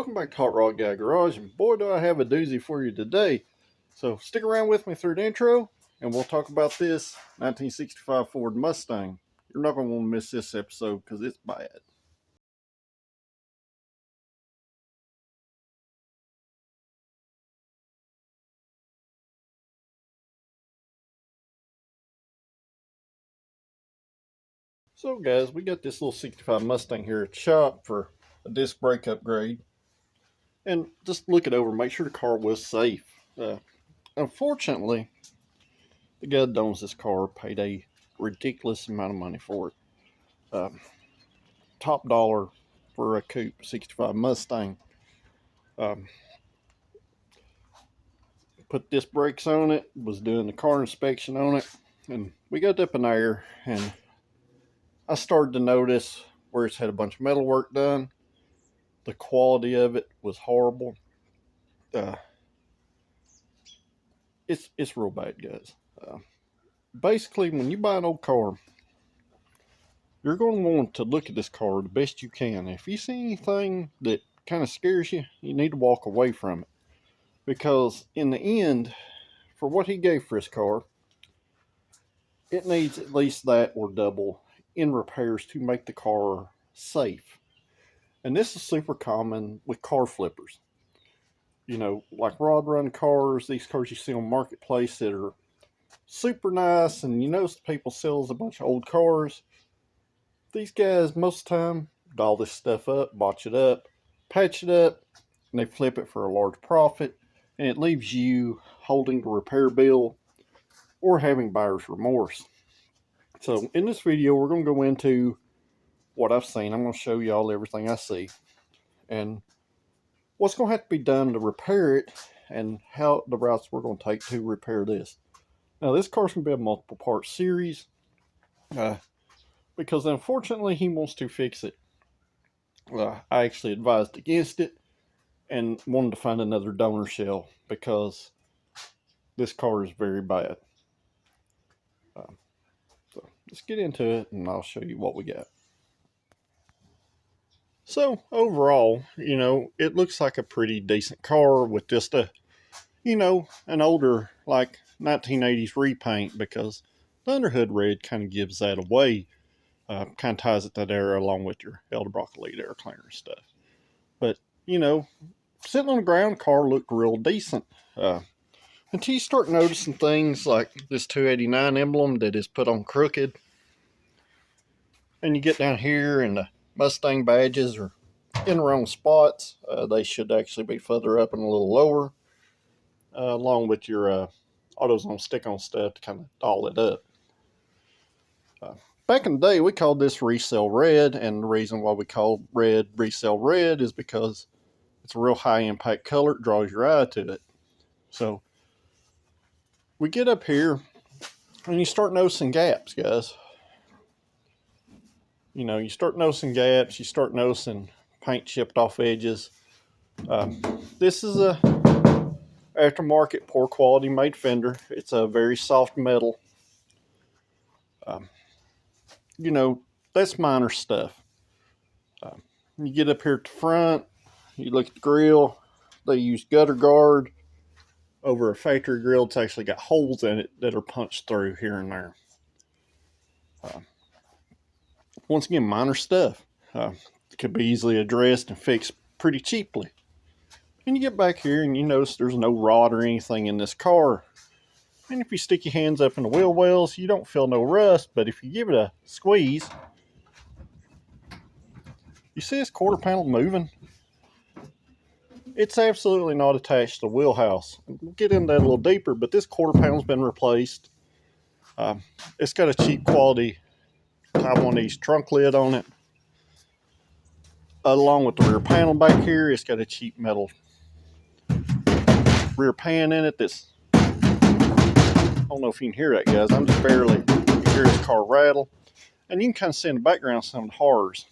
welcome back to Hot Rod Guy Garage, and boy do I have a doozy for you today. So stick around with me through the intro, and we'll talk about this 1965 Ford Mustang. You're not going to want to miss this episode because it's bad. So guys, we got this little 65 Mustang here at the shop for a disc brake upgrade. And just look it over, make sure the car was safe. Unfortunately, the guy that owns this car paid a ridiculous amount of money for it. Top dollar for a coupe 65 Mustang. Put disc brakes on it, was doing the car inspection on it, and we got up in there, and I started to notice where it's had a bunch of metal work done. The quality of it was horrible. It's real bad, guys. Basically, when you buy an old car, you're going to want to look at this car the best you can. If you see anything that kind of scares you, you need to walk away from it. Because in the end, for what he gave for his car, it needs at least that or double in repairs to make the car safe. And this is super common with car flippers. You know, like rod run cars, these cars you see on Marketplace that are super nice, and you notice people sells a bunch of old cars. These guys, most of the time, doll this stuff up, botch it up, patch it up, and they flip it for a large profit, and it leaves you holding the repair bill or having buyer's remorse. So in this video, we're going to go into what I've seen. I'm going to show y'all everything I see and what's going to have to be done to repair it and how the routes we're going to take to repair this. Now, this car's going to be a multiple part series because unfortunately he wants to fix it. I actually advised against it and wanted to find another donor shell because this car is very bad. So let's get into it and I'll show you what we got. So overall, you know, it looks like a pretty decent car with just a, you know, an older like 1980s repaint, because the underhood red kind of gives that away. Kind of ties it to that era along with your Edelbrock Elite air cleaner and stuff. But, you know, sitting on the ground, car looked real decent. Until you start noticing things like this 289 emblem that is put on crooked. And you get down here and the Mustang badges are in the wrong spots. They should actually be further up and a little lower. Along with your AutoZone stick-on stuff to kind of doll it up. Back in the day, we called this resale red, and the reason why we call red resale red is because it's a real high impact color. It draws your eye to it. So we get up here and you start noticing gaps, guys. You know, you start noticing gaps, you start noticing paint chipped off edges. This is a aftermarket poor quality made fender. It's a very soft metal. You know, that's minor stuff. You get up here at the front, you look at the grill. They use gutter guard over a factory grill. It's actually got holes in it that are punched through here and there. Once again, minor stuff. It could be easily addressed and fixed pretty cheaply. And you get back here and you notice there's no rod or anything in this car. And if you stick your hands up in the wheel wells, you don't feel no rust, but if you give it a squeeze, you see this quarter panel moving? It's absolutely not attached to the wheelhouse. We'll get into that a little deeper, but this quarter panel's been replaced. It's got a cheap quality type one of these trunk lid on it. Along with the rear panel back here, it's got a cheap metal rear pan in it that's, I don't know if you can hear that, guys. I'm just barely, you can hear this car rattle. And you can kind of see in the background some of the horrors.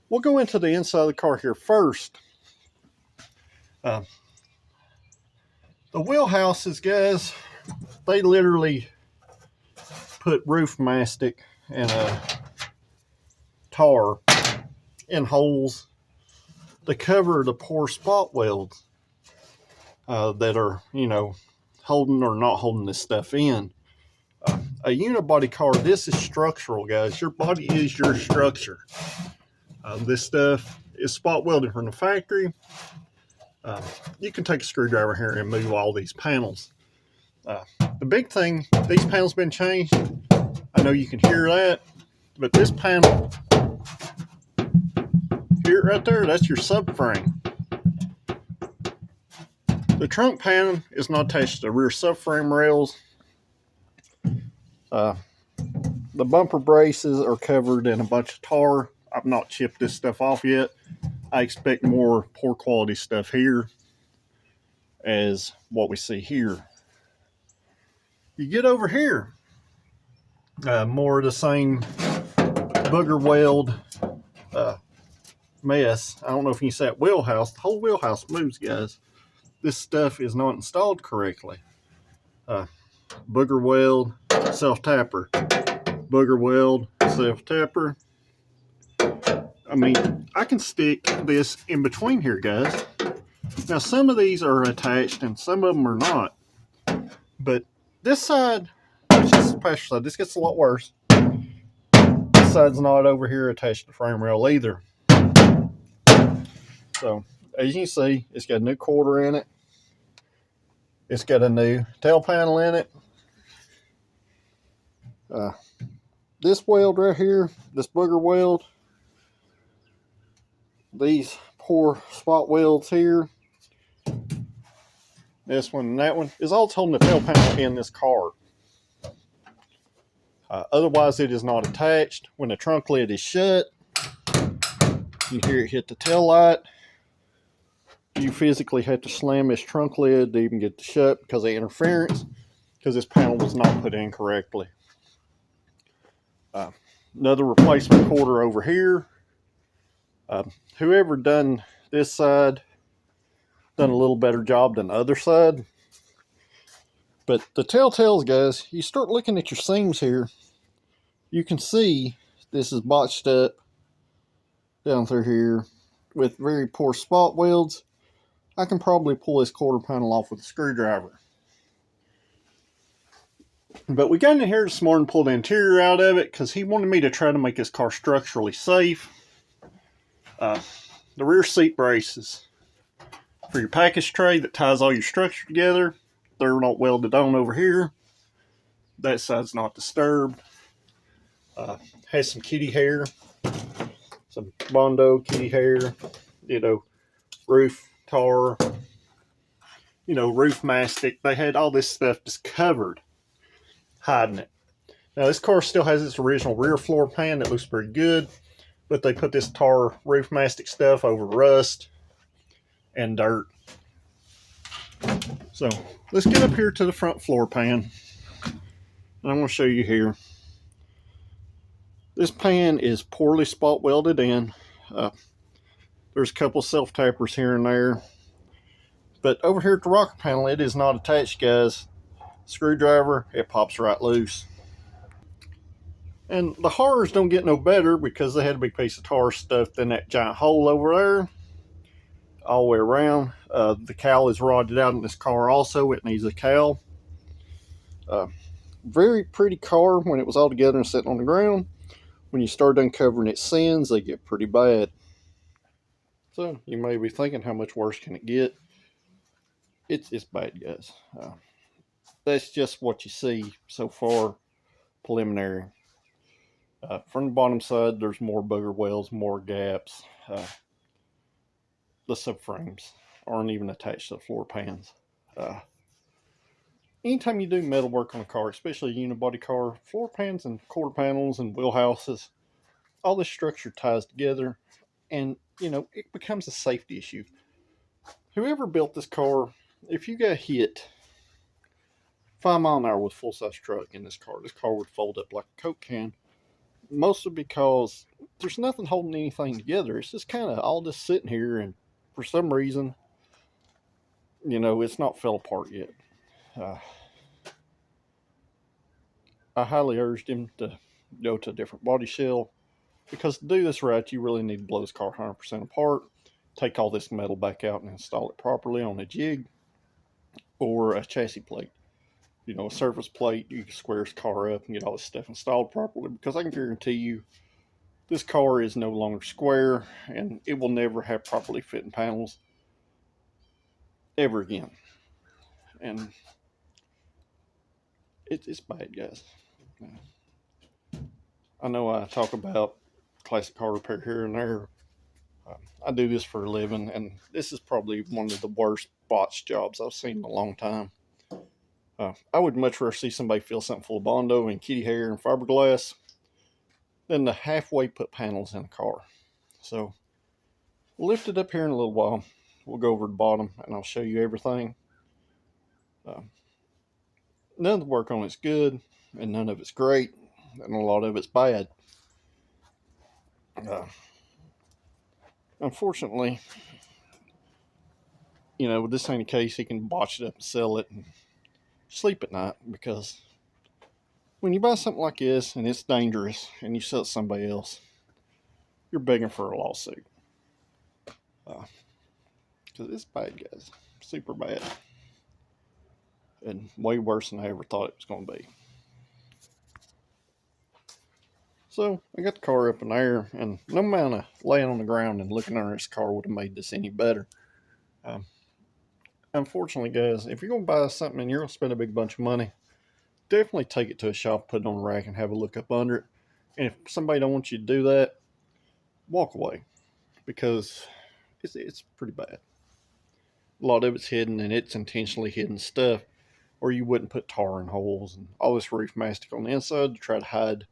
We'll go into the inside of the car here first. The wheelhouses, guys, they literally put roof mastic and a tar in holes to cover the poor spot welds that are, holding or not holding this stuff in. A unibody car, this is structural, guys. Your body is your structure. This stuff is spot welded from the factory. You can take a screwdriver here and move all these panels. The big thing, these panels been changed. I know you can hear that, but this panel, here right there, that's your subframe. The trunk panel is not attached to the rear subframe rails. The bumper braces are covered in a bunch of tar. I've not chipped this stuff off yet. I expect more poor quality stuff here as what we see here. You get over here, more of the same booger weld mess. I don't know if you can say that wheelhouse. The whole wheelhouse moves, guys. This stuff is not installed correctly. Booger weld, self-tapper. Booger weld, self-tapper. I mean, I can stick this in between here, guys. Now, some of these are attached and some of them are not. But this side, which is the passenger side, this gets a lot worse. This side's not over here attached to the frame rail either. So, as you can see, it's got a new quarter in it. It's got a new tail panel in it. This weld right here, this booger weld, these poor spot welds here, this one and that one, is all holding the tail panel in this car. Otherwise, it is not attached. When the trunk lid is shut, you hear it hit the tail light. You physically have to slam this trunk lid to even get it shut because of interference, because this panel was not put in correctly. Another replacement quarter over here. Whoever done this side done a little better job than the other side. But the telltales, guys, you start looking at your seams here, you can see this is botched up down through here with very poor spot welds. I can probably pull this quarter panel off with a screwdriver. But we got in here this morning and pulled the interior out of it because he wanted me to try to make this car structurally safe. The rear seat braces for your package tray that ties all your structure together, they're not welded on over here. That side's not disturbed. Has some kitty hair, some Bondo kitty hair, roof tar, roof mastic. They had all this stuff just covered, hiding it. Now this car still has its original rear floor pan that looks pretty good, but they put this tar roof mastic stuff over rust and dirt. So let's get up here to the front floor pan, and I'm going to show you here. This pan is poorly spot welded in. There's a couple self tappers here and there, but over here at the rocker panel, it is not attached, guys. Screwdriver, it pops right loose. And the horrors don't get no better because they had a big piece of tar stuffed in that giant hole over there all the way around. The cowl is rotted out in this car also. It needs a cowl. Very pretty car when it was all together and sitting on the ground. When you start uncovering its sins, they get pretty bad. So you may be thinking, how much worse can it get? It's bad, guys. That's just what you see so far, preliminary. From the bottom side, there's more booger welds, more gaps. The subframes aren't even attached to the floor pans. Anytime you do metal work on a car, especially a unibody car, floor pans and quarter panels and wheelhouses, all this structure ties together, and it becomes a safety issue. Whoever built this car, if you got hit 5 miles an hour with a full-size truck in this car would fold up like a Coke can. Mostly because there's nothing holding anything together. It's just kind of all just sitting here, and for some reason, it's not fell apart yet. I highly urged him to go to a different body shell, because to do this right, you really need to blow this car 100% apart take all this metal back out and install it properly on a jig or a chassis plate. You know, a surface plate, you can square his car up and get all this stuff installed properly, because I can guarantee you this car is no longer square and it will never have properly fitting panels ever again. And it's bad, guys. I know I talk about classic car repair here and there. I do this for a living, and this is probably one of the worst botched jobs I've seen in a long time. I would much rather see somebody fill something full of Bondo and kitty hair and fiberglass than to halfway put panels in a car. So we'll lift it up here in a little while. We'll go over the bottom and I'll show you everything. None of the work on it's good, and none of it's great, and a lot of it's bad. Unfortunately, you know, this ain't a case he can botch it up and sell it and sleep at night, because when you buy something like this and it's dangerous and you sell it to somebody else, you're begging for a lawsuit. Because it's bad, guys. Super bad. And way worse than I ever thought it was going to be. So I got the car up in the air, and no amount of laying on the ground and looking under this car would have made this any better. Unfortunately, guys, if you're going to buy something and you're going to spend a big bunch of money, definitely take it to a shop, put it on the rack, and have a look up under it. And if somebody don't want you to do that, walk away, because it's pretty bad. A lot of it's hidden, and it's intentionally hidden stuff, or you wouldn't put tar in holes and all this roof mastic on the inside to try to hide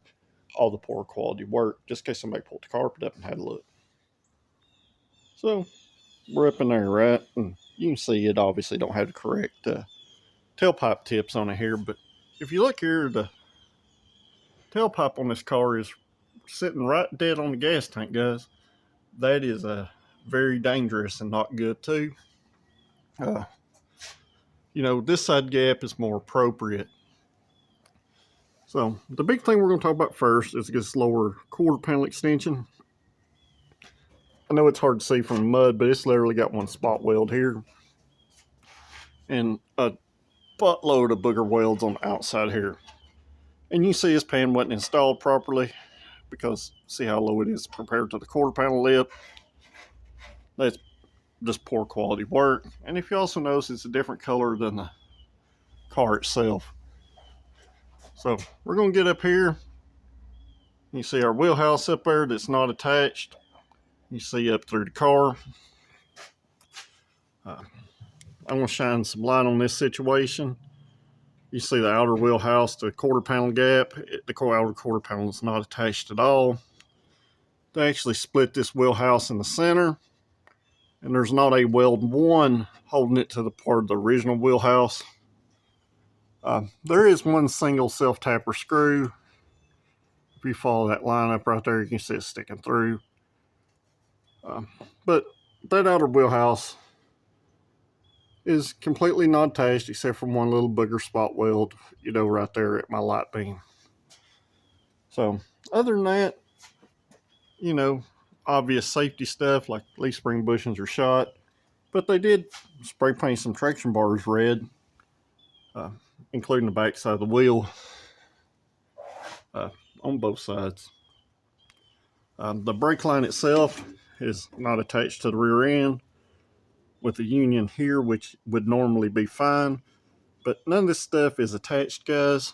all the poor quality work, just in case somebody pulled the carpet up and had a look. So we're up in there, right? And you can see it obviously don't have the correct tailpipe tips on it here, but if you look here, the tailpipe on this car is sitting right dead on the gas tank, guys. That is very dangerous and not good too. You know, this side gap is more appropriate. So the big thing we're going to talk about first is this lower quarter panel extension. I know it's hard to see from the mud, but it's literally got one spot weld here and a buttload of booger welds on the outside here. And you see this pan wasn't installed properly, because see how low it is compared to the quarter panel lip. That's just poor quality work. And if you also notice, it's a different color than the car itself. So we're going to get up here. You see our wheelhouse up there that's not attached. You see up through the car. I'm going to shine some light on this situation. You see the outer wheelhouse, the quarter panel gap. The outer quarter panel is not attached at all. They actually split this wheelhouse in the center, and there's not a weld one holding it to the part of the original wheelhouse. There is one single self-tapper screw. If you follow that line up right there, you can see it sticking through. But that outer wheelhouse is completely not attached, except for one little booger spot weld, you know, right there at my light beam. So other than that, you know, obvious safety stuff like leaf spring bushings are shot, but they did spray paint some traction bars red, including the back side of the wheel, on both sides. The brake line itself is not attached to the rear end, with the union here, which would normally be fine, but none of this stuff is attached, guys.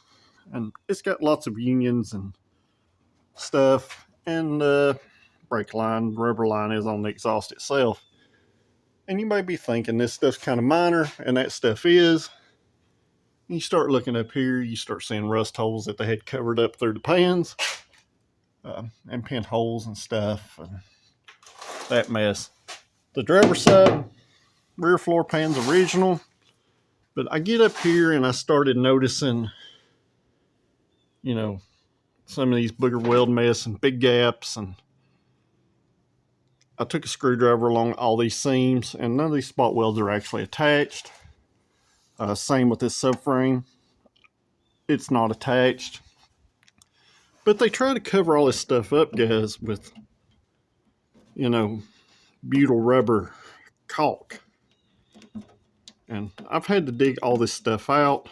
And it's got lots of unions and stuff, and brake line, rubber line is on the exhaust itself. And you may be thinking this stuff's kind of minor, and that stuff is. You start looking up here, you start seeing rust holes that they had covered up through the pans, and pinholes and stuff, and that mess. The driver's side rear floor pan's original, but I get up here and I started noticing, you know, some of these booger weld mess and big gaps, and I took a screwdriver along all these seams, and none of these spot welds are actually attached. Same with this subframe. It's not attached. But they try to cover all this stuff up, guys, with, you know, butyl rubber caulk. And I've had to dig all this stuff out.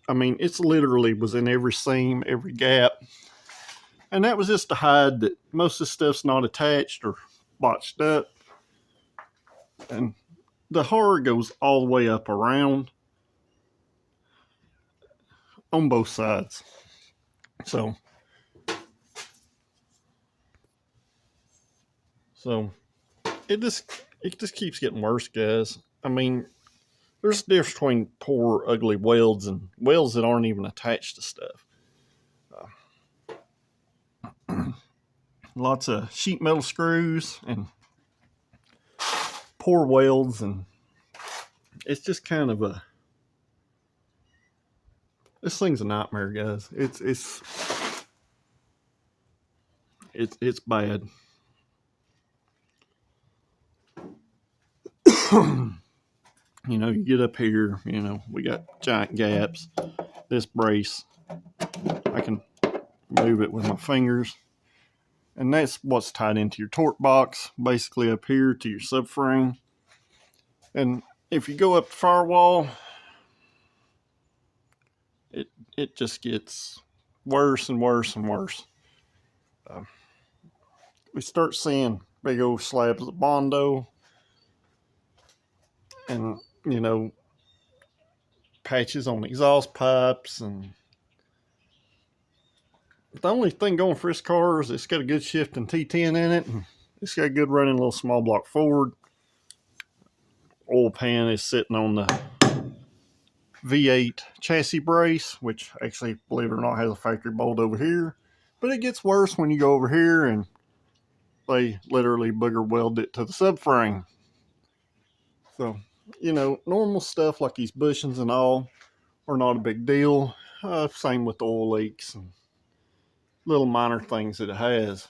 I mean, it's literally was in every seam, every gap. And that was just to hide that most of the stuff's not attached or botched up. And the horror goes all the way up around on both sides. So it just keeps getting worse, guys. I mean, there's a difference between poor, ugly welds and welds that aren't even attached to stuff. Lots of sheet metal screws and poor welds, and it's just kind of this thing's a nightmare, guys. It's bad. You know, you get up here, you know, we got giant gaps. This brace, I can move it with my fingers. And that's what's tied into your torque box, basically up here to your subframe. And if you go up the firewall, it just gets worse and worse and worse. We start seeing big old slabs of Bondo and, you know, patches on exhaust pipes. And the only thing going for this car is it's got a good shifting T10 in it. And it's got a good running little small block Ford. Oil pan is sitting on the V8 chassis brace, which actually, believe it or not, has a factory bolt over here. But it gets worse when you go over here and they literally booger weld it to the subframe. So, you know, normal stuff like these bushings and all are not a big deal. Same with oil leaks and little minor things that it has.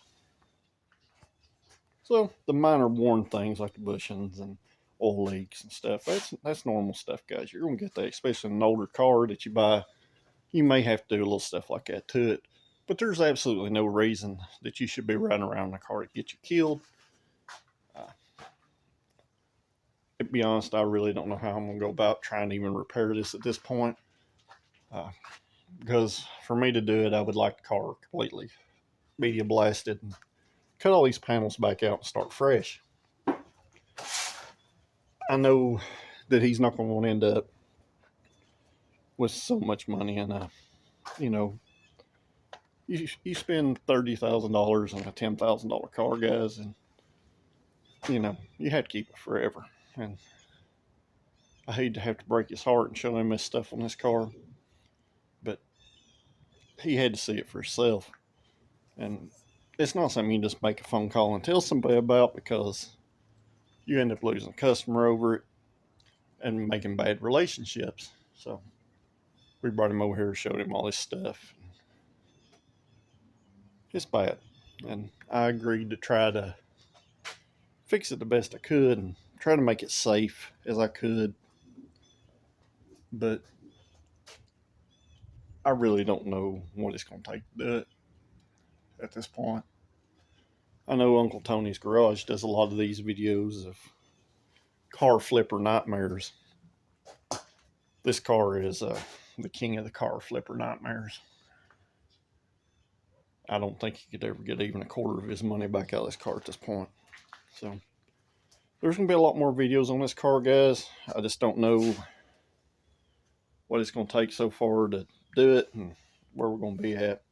So the minor worn things like the bushings and oil leaks and stuff, that's normal stuff, guys. You're going to get that, especially in an older car that you buy. You may have to do a little stuff like that to it. But there's absolutely no reason that you should be riding around in a car to get you killed. To be honest, I really don't know how I'm going to go about trying to even repair this at this point. Because for me to do it, I would like the car completely media blasted and cut all these panels back out and start fresh. I know that he's not going to want to end up with so much money, and you know, you spend $30,000 on a $10,000 car, guys, and you know you have to keep it forever. And I hate to have to break his heart and show him this stuff on this car, but he had to see it for himself. And it's not something you just make a phone call and tell somebody about, because you end up losing a customer over it and making bad relationships. So we brought him over here, showed him all this stuff. It's bad. And I agreed to try to fix it the best I could and try to make it safe as I could. But I really don't know what it's going to take to do it at this point. I know Uncle Tony's Garage does a lot of these videos of car flipper nightmares. This car is the king of the car flipper nightmares. I don't think he could ever get even a quarter of his money back out of this car at this point. So there's going to be a lot more videos on this car, guys. I just don't know what it's going to take so far to do it and where we're going to be at.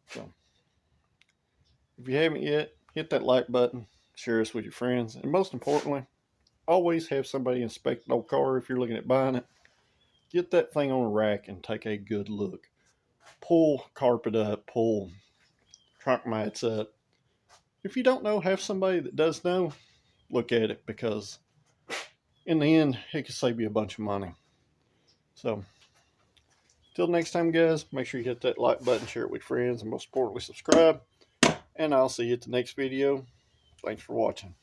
So if you haven't yet, hit that like button, share us with your friends, and most importantly, always have somebody inspect an old car if you're looking at buying it. Get that thing on a rack and take a good look. Pull carpet up, pull trunk mats up. If you don't know, have somebody that does know look at it, because in the end, it can save you a bunch of money. So, till next time, guys, make sure you hit that like button, share it with friends, and most importantly, subscribe. And I'll see you at the next video. Thanks for watching.